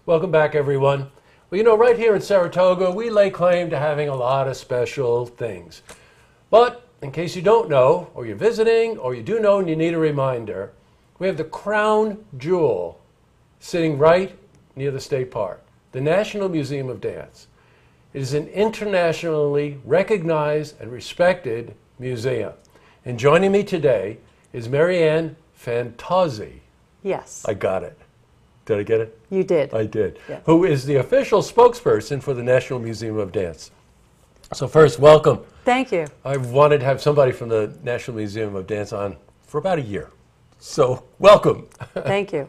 Welcome back, everyone. Well, you know, right here in Saratoga, we lay claim to having a lot of special things. But in case you don't know, or you're visiting, or you do know and you need a reminder, we have the crown jewel sitting right near the State Park, the National Museum of Dance. It is an internationally recognized and respected museum. And joining me today is Marianne Fantozzi. Yes. I got it. Did I get it? You did. I did. Yes. Who is the official spokesperson for the National Museum of Dance. So first, welcome. Thank you. I've wanted to have somebody from the National Museum of Dance on for about a year. So welcome. Thank you.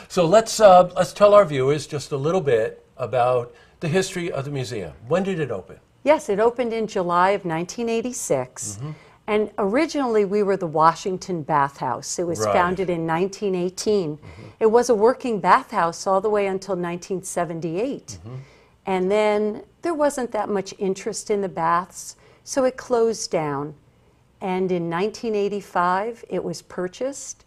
So let's tell our viewers just a little bit about the history of the museum. When did it open? Yes, it opened in July of 1986. And originally we were the Washington Bathhouse. It was Right. founded in 1918. It was a working bathhouse all the way until 1978. And then there wasn't that much interest in the baths, so it closed down. And in 1985 it was purchased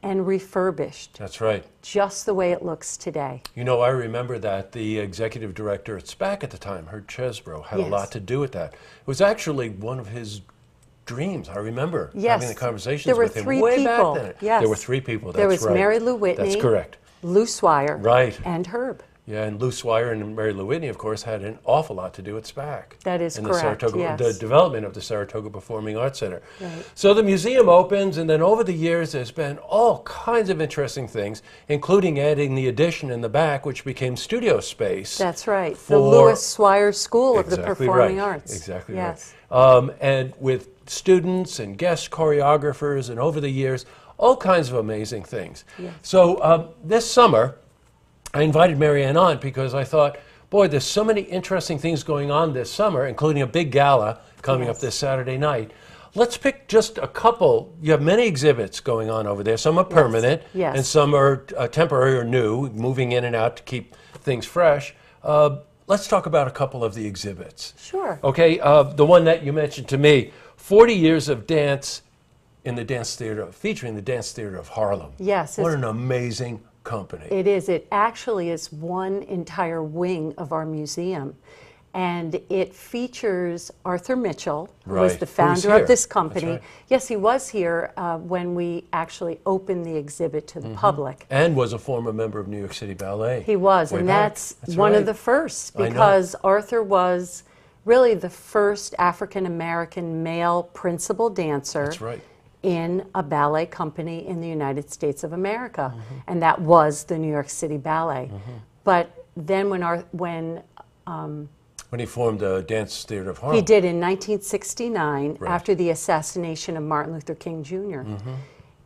and refurbished, That's right. just the way it looks today. You know, I remember that the executive director at SPAC at the time, Herb Chesbrough, had a Yes. lot to do with that. It was actually one of his dreams. I remember Yes. having the conversations There were with him three way people. back then. Yes. There were three people. There That's was right. Mary Lou Whitney. That's correct. Lou Swire. Right. And Herb. Yeah, and Lou Swire and Mary Lou Whitney, of course, had an awful lot to do with SPAC. That is and correct, The Saratoga, yes. the development of the Saratoga Performing Arts Center. Right. So the museum opens, and then over the years, there's been all kinds of interesting things, including adding the addition in the back, which became studio space. That's right. For- The Lewis Swire School of the Exactly Performing right. Arts. Exactly yes. right. And with students and guest choreographers, and over the years, all kinds of amazing things. Yes. So this summer, I invited Marianne on because I thought, boy, there's so many interesting things going on this summer, including a big gala coming up Yes. this Saturday night. Let's pick just a couple. You have many exhibits going on over there. Some are permanent, Yes. and some are temporary or new, moving in and out to keep things fresh. Let's talk about a couple of the exhibits. Sure. Okay, the one that you mentioned to me, 40 years of dance in the dance theater, featuring the Dance Theater of Harlem. Yes. What an amazing company. It is. It actually is one entire wing of our museum. And it features Arthur Mitchell, who was Right. the Who was founder here. of this That's company. right. Yes, he was here when we actually opened the exhibit to the public. And was a former member of New York City Ballet. He was, Way and back. that's That's one right. of the first, I know. because Arthur was really the first African-American male principal dancer That's right. in a ballet company in the United States of America, Mm-hmm. and that was the New York City Ballet. But then When he formed the Dance Theater of Harlem. he did in 1969, Right. after the assassination of Martin Luther King Jr.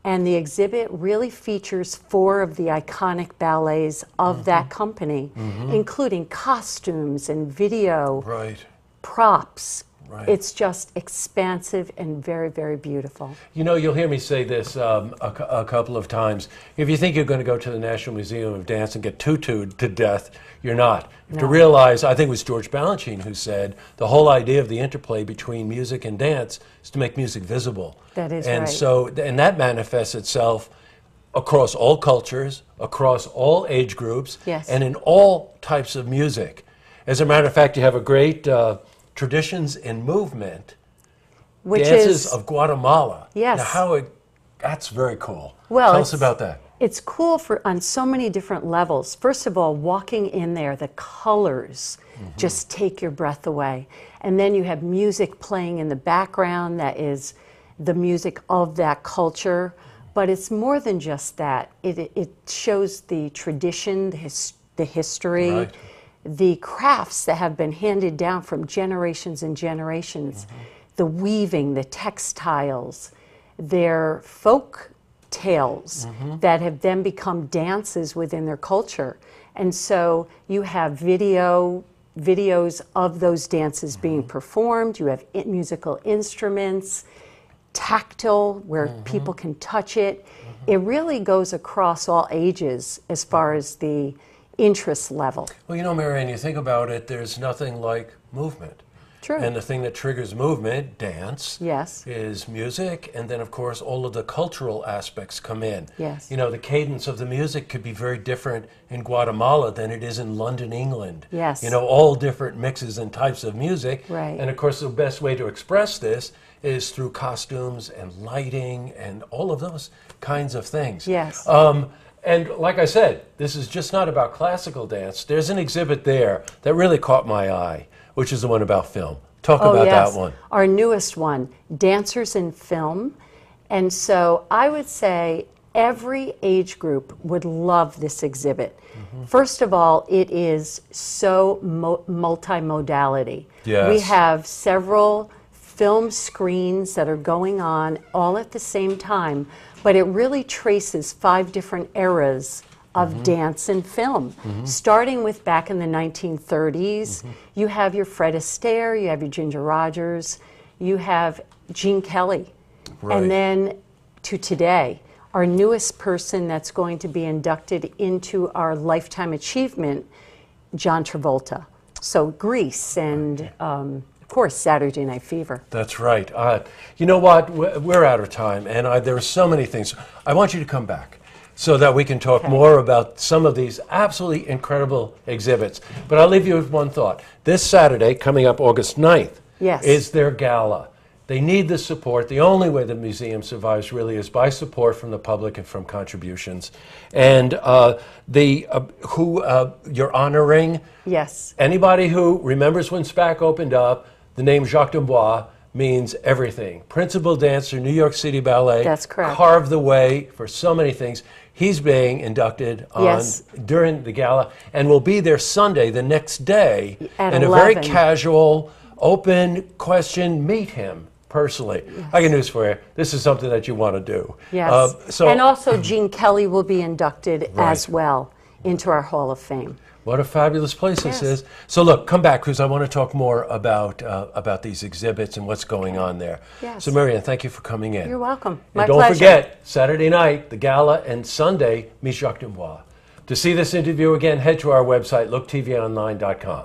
And the exhibit really features 4 of the iconic ballets of that company, including costumes and video, Right. props. Right. It's just expansive and very, very beautiful. You know, you'll hear me say this a couple of times. If you think you're going to go to the National Museum of Dance and get tutued to death, you're not. You have to No. realize, I think it was George Balanchine who said, the whole idea of the interplay between music and dance is to make music visible. That is and right. So, and that manifests itself across all cultures, across all age groups, Yes. and in all types of music. As a matter of fact, you have a great Traditions in Movement, Which Dances is, of Guatemala. Yes. Now that's very cool. Well, Tell us it's- about that. It's cool on so many different levels. First of all, walking in there, the colors just take your breath away. And then you have music playing in the background that is the music of that culture. But it's more than just that. It shows the tradition, the history, Right. the crafts that have been handed down from generations and generations, the weaving, the textiles, their folk tales that have then become dances within their culture. And so you have videos of those dances being performed, you have musical instruments, tactile, where people can touch it. It really goes across all ages as far as the interest level. Well, you know, Marianne, you think about it, there's nothing like movement. True. And the thing that triggers movement, dance, Yes. is music. And then, of course, all of the cultural aspects come in. Yes. You know, the cadence of the music could be very different in Guatemala than it is in London, England. Yes. You know, all different mixes and types of music. Right. And, of course, the best way to express this is through costumes and lighting and all of those kinds of things. Yes. And like I said, this is just not about classical dance. There's an exhibit there that really caught my eye, which is the one about film. Talk about that one. Our newest one, Dancers in Film. And so I would say every age group would love this exhibit. First of all, it is so multimodality. Yes. We have several film screens that are going on all at the same time, but it really traces 5 different eras of dance and film. Starting with back in the 1930s, you have your Fred Astaire, you have your Ginger Rogers, you have Gene Kelly. Right. And then to today, our newest person that's going to be inducted into our Lifetime Achievement, John Travolta. So Grease and, of course, Saturday Night Fever. That's right. You know what? We're out of time, and there are so many things. I want you to come back so that we can talk more about some of these absolutely incredible exhibits. But I'll leave you with one thought. This Saturday, coming up August 9th, Yes. is their gala. They need the support. The only way the museum survives really is by support from the public and from contributions. And you're honoring, Yes. anybody who remembers when SPAC opened up, the name Jacques Dubois means everything. Principal dancer, New York City Ballet. That's correct. Carved the way for so many things. He's being inducted during the gala and will be there Sunday, the next day, At in a very 11. casual, open question, meet him personally. I got news for you. This is something that you want to do. Yes. So, And also Gene Kelly will be inducted as Right. well into our Hall of Fame. what a fabulous place this Yes. is. So look, come back because I want to talk more about these exhibits and what's going on there. Yes. So Marianne, thank you for coming in. You're welcome. And My don't pleasure. forget, Saturday night, the gala, and Sunday, meet Jacques Dubois. To see this interview again, head to our website, looktvonline.com.